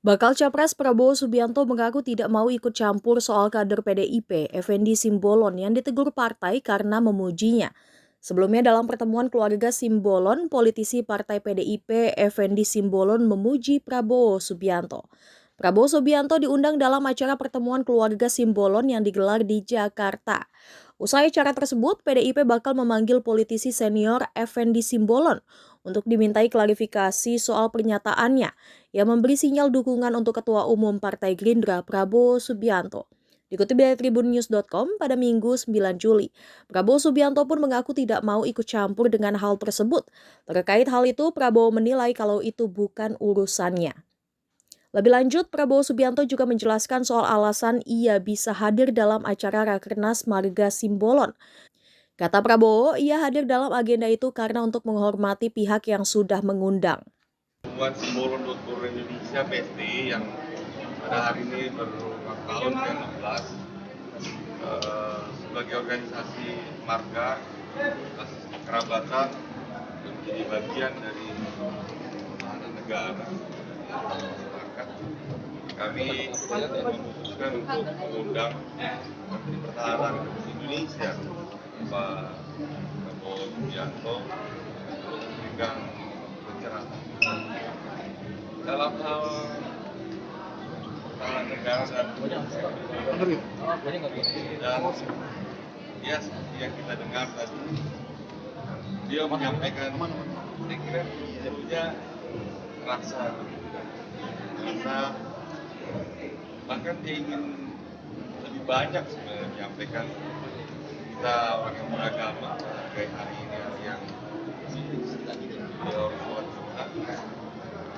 Bakal Capres Prabowo Subianto mengaku tidak mau ikut campur soal kader PDIP, Effendi Simbolon yang ditegur partai karena memujinya. Sebelumnya dalam pertemuan keluarga Simbolon, politisi partai PDIP, Effendi Simbolon memuji Prabowo Subianto. Prabowo Subianto diundang dalam acara pertemuan keluarga Simbolon yang digelar di Jakarta. Usai acara tersebut, PDIP bakal memanggil politisi senior Effendi Simbolon untuk dimintai klarifikasi soal pernyataannya yang memberi sinyal dukungan untuk Ketua Umum Partai Gerindra Prabowo Subianto. Dikutip dari tribunnews.com pada Minggu 9 Juli, Prabowo Subianto pun mengaku tidak mau ikut campur dengan hal tersebut. Terkait hal itu, Prabowo menilai kalau itu bukan urusannya. Lebih lanjut, Prabowo Subianto juga menjelaskan soal alasan ia bisa hadir dalam acara Rakernas Marga Simbolon. Kata Prabowo, ia hadir dalam agenda itu karena untuk menghormati pihak yang sudah mengundang. Buat Simbolon.Guru Indonesia PT yang pada hari ini berulang tahun ke-16 sebagai organisasi marga kerabatan dan menjadi bagian dari pertahanan negara masyarakat. Kami memutuskan untuk mengundang Menteri Pertahanan Indonesia Pak Prabowo Subianto untuk memberikan pencerahan dalam hal pertahanan negara dan ya seperti yang kita dengar tadi, dia menyampaikan saya kira sebenarnya rasa bahkan dia ingin lebih banyak sebenarnya menyampaikan kita orang yang beragama menghargai hari ini hari yang beliau sholat Jumat.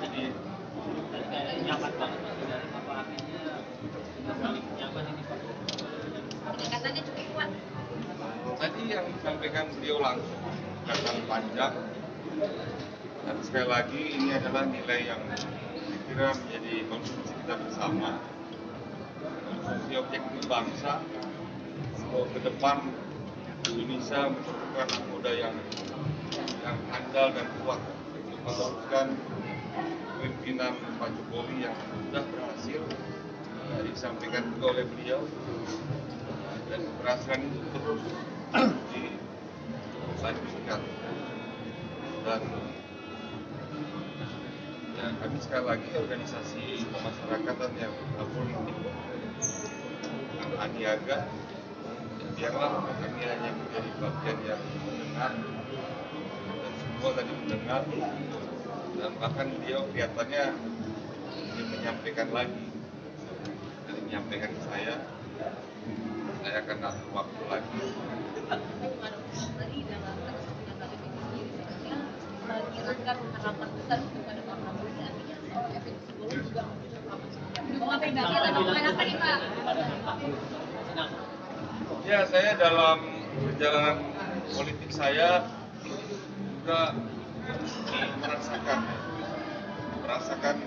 Jadi nyaman banget dari apa artinya kita saling nyaman ini Pak. Pendekatannya cukup kuat. Tadi yang disampaikan beliau langsung kata panjang dan sekali lagi ini adalah nilai yang saya kira menjadi konsumsi kita bersama, konsumsi objektif bangsa untuk ke depan Indonesia memerlukan anak muda yang handal dan kuat untuk meneruskan pimpinan Pak Jokowi yang sudah berhasil disampaikan juga oleh beliau, dan keberhasilan itu terus dilanjutkan. Dan ya, kami sekali lagi organisasi kemasyarakatan yang apolitik yang aniaga, biarlah kami hanya menjadi bagian yang mendengar, dan semua tadi mendengar, dan bahkan beliau kelihatannya ingin menyampaikan lagi, dan menyampaikan ke saya akan atur waktu lagi. Mengirimkan harapan besar kepada Pak Prabowo, artinya soal efek psikologis juga ya, saya dalam perjalanan politik saya juga merasakan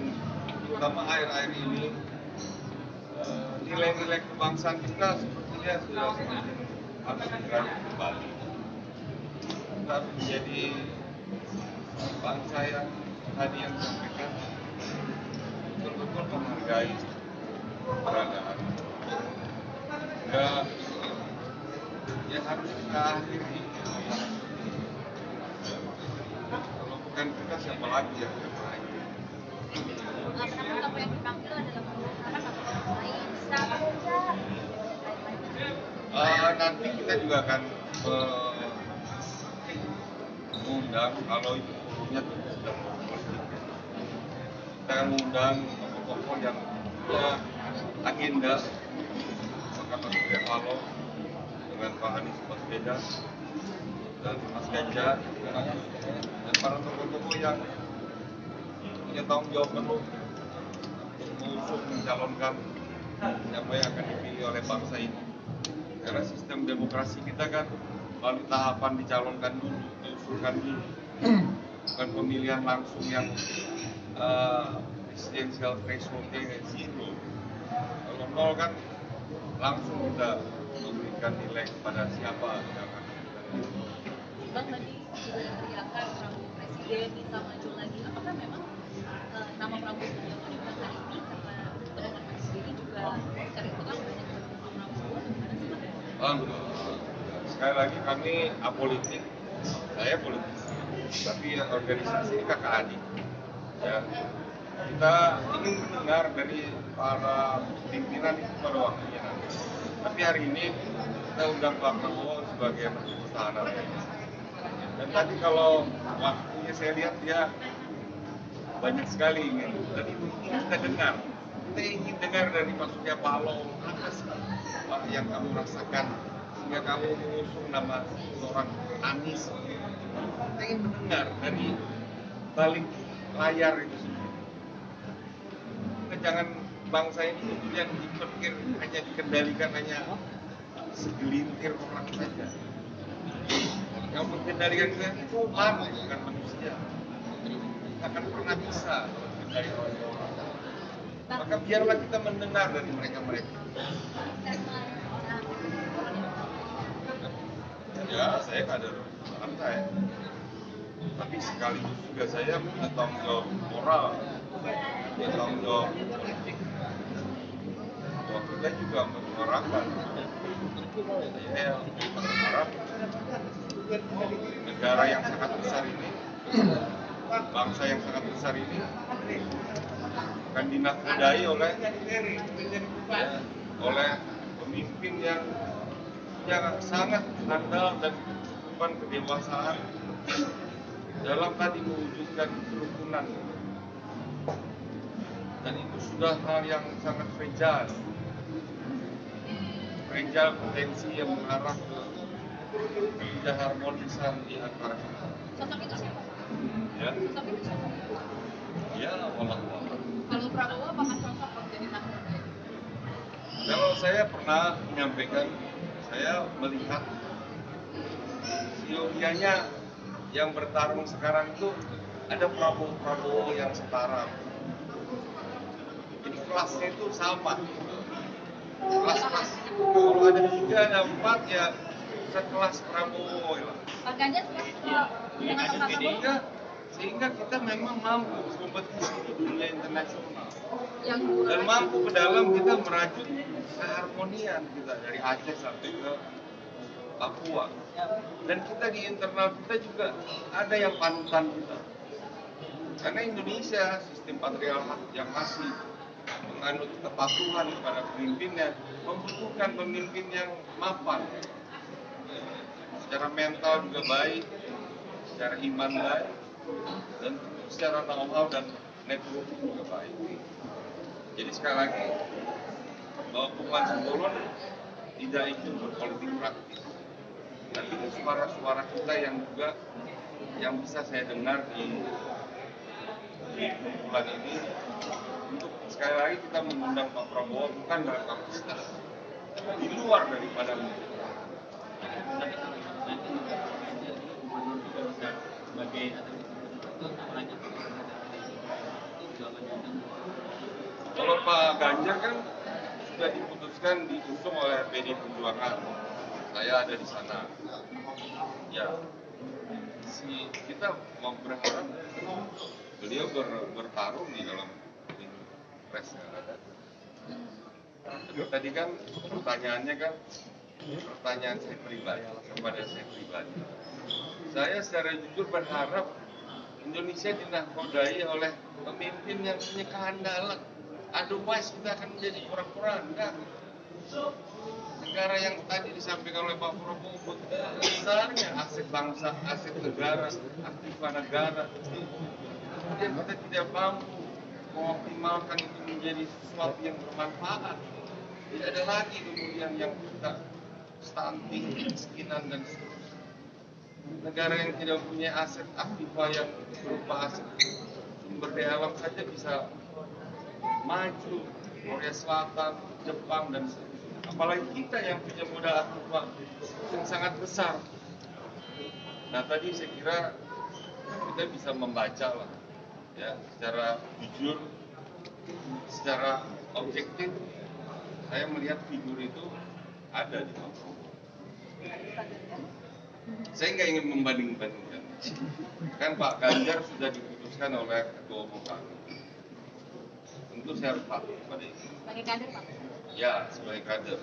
terutama akhir-akhir ini nilai-nilai kebangsaan kita sepertinya sudah semakin harus digerakkan kembali. Kita harus menjadi bangsa yang tadi yang disampaikan betul-betul menghargai keberadaan. Ya harus kita akhiri. Kalau bukan kita, siapa lagi yang terbaik? Apa yang dipanggil adalah nanti kita juga akan mengundang, kalau itu fokusnya sudah politik, kita akan mengundang tokoh-tokoh yang punya agenda, Pak Surya Paloh dengan Pak Anies Baswedan dan Mas Ganjar dan para tokoh-tokoh yang punya tanggung jawab penuh untuk mengusung mencalonkan siapa yang akan dipilih oleh bangsa ini. Karena sistem demokrasi kita kan melalui tahapan dicalonkan dulu, diusulkan dulu, bukan pemilihan langsung yang presidensial thresholdnya zero. Kalau nol kan langsung kita memberikan nilai kepada siapa yang akan Bang tadi sudah teriakan Prabowo Presiden bisa maju lagi. Apakah memang nama Prabowo Subianto diundang hari ini Bang, sekali lagi kami apolitik, saya politisi, tapi organisasi kakak adik. Ya, kita ingin mendengar dari para pimpinan itu pada waktunya nanti. Tapi hari ini kita undang Pak Prabowo sebagai Menteri Pertahanan. Dan tadi kalau waktunya saya lihat dia banyak sekali ingin, dan itu ingin kita dengar. Kita ingin dengar dari Pak Surya Paloh, apa sih Pak yang kamu rasakan sehingga kamu mengusung nama seorang Anies. Kita ingin mendengar dari balik layar itu sendiri. Kita jangan bangsa ini kemudian dipikir hanya dikendalikan hanya segelintir orang saja. Yang mengendalikan kita itu lama, bukan manusia. Tidak akan pernah bisa mengendalikan orang. Maka biarlah kita mendengar dari mereka-mereka. Ya, saya kader partai. Tapi sekaligus juga saya punya tanggung jawab moral, punya tanggung jawab politik. Bahwa kita juga menyuarakan. Saya berharap negara yang sangat besar ini, bangsa yang sangat besar ini akan dinakodai oleh pemimpin yang sangat handal dan bukan kedewasaan dalam tadi mewujudkan kerukunan. Dan itu sudah hal yang sangat fragile potensi yang mengarah ke ketidakharmonisan di antara kita. Sosok itu siapa? Ya, Sosok itu siapa? ya, walau. Kalau Prabowo apakah cocok menjadi nakoda? Kalau saya pernah menyampaikan, saya melihat siogianya yang bertarung sekarang itu ada Prabowo yang setara. Jadi kelasnya itu sama. Kelas-kelas. Kalau ada 3, ada 4 ya sekelas Prabowo lah. Pak Ganjar dengan Pak Prabowo Sehingga kita memang mampu kompetisi di dunia internasional. yang Dan mampu ke dalam kita merajut keharmonian kita dari Aceh sampai ke Papua. Dan kita di internal kita juga ada yang panutan kita. Karena Indonesia sistem patriarkat yang masih menganut kepatuhan kepada pemimpinnya membutuhkan pemimpin yang mapan. Secara mental juga baik, secara iman baik, dan secara know-how dan network juga baik. Jadi sekali lagi, bahwa Punggan Simbolon tidak ikut berpolitik praktis. Tapi itu suara-suara kita yang juga yang bisa saya dengar di bulan ini untuk sekali lagi kita mengundang Pak Prabowo bukan dalam kapasitas di luar daripada kalau Pak Ganjar kan sudah diputuskan diusung oleh PD Perjuangan. Saya ada di sana. Ya, kita mau berharap beliau bertarung di dalam Pilpres yang ada. Tapi tadi kan pertanyaannya kan pertanyaan saya pribadi kepada saya pribadi. Saya secara jujur berharap Indonesia dinakodai oleh pemimpin yang punya kehandalan. Otherwise kita akan menjadi pura-pura. Negara yang tadi disampaikan oleh Pak Prabowo besarnya aset bangsa, aset negara, aktiva negara. Kemudian kita tidak mampu mengoptimalkan itu menjadi sesuatu yang bermanfaat. Tidak ada lagi kemudian yang kita stunting, kemiskinan dan seterusnya. Negara yang tidak punya aset aktiva yang berupa aset sumber daya alam saja bisa maju. Korea Selatan, Jepang dan seterusnya. Apalagi kita yang punya modal aktiva yang sangat besar. Nah tadi saya kira kita bisa membaca lah, ya, secara jujur, secara objektif. Saya melihat figur itu ada di Pak Prabowo. Saya nggak ingin membanding-bandingkan. Kan Pak Ganjar sudah diputuskan oleh Ketua Umum kami. Tentu saya harus patuh pada itu. sebagai kader Pak. Ya, sebagai kader.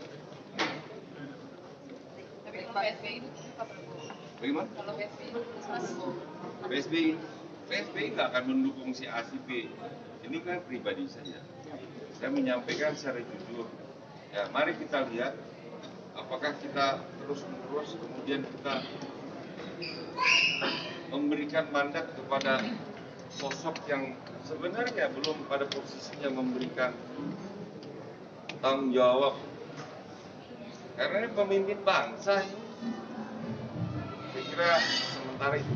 Kalau PSBY itu Pak Prabowo. Bagaimana? Kalau PSBY itu Mas PSBY nggak akan mendukung si A si B. Ini kan pribadi saja. Saya menyampaikan secara jujur. Ya, mari kita lihat apakah kita terus-menerus kemudian kita memberikan mandat kepada sosok yang sebenarnya belum pada posisinya memberikan tanggung jawab. Karena ini pemimpin bangsa ini. Saya kira sementara itu.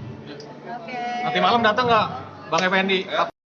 Oke. Nanti malam datang nggak Bang Effendi? Ya.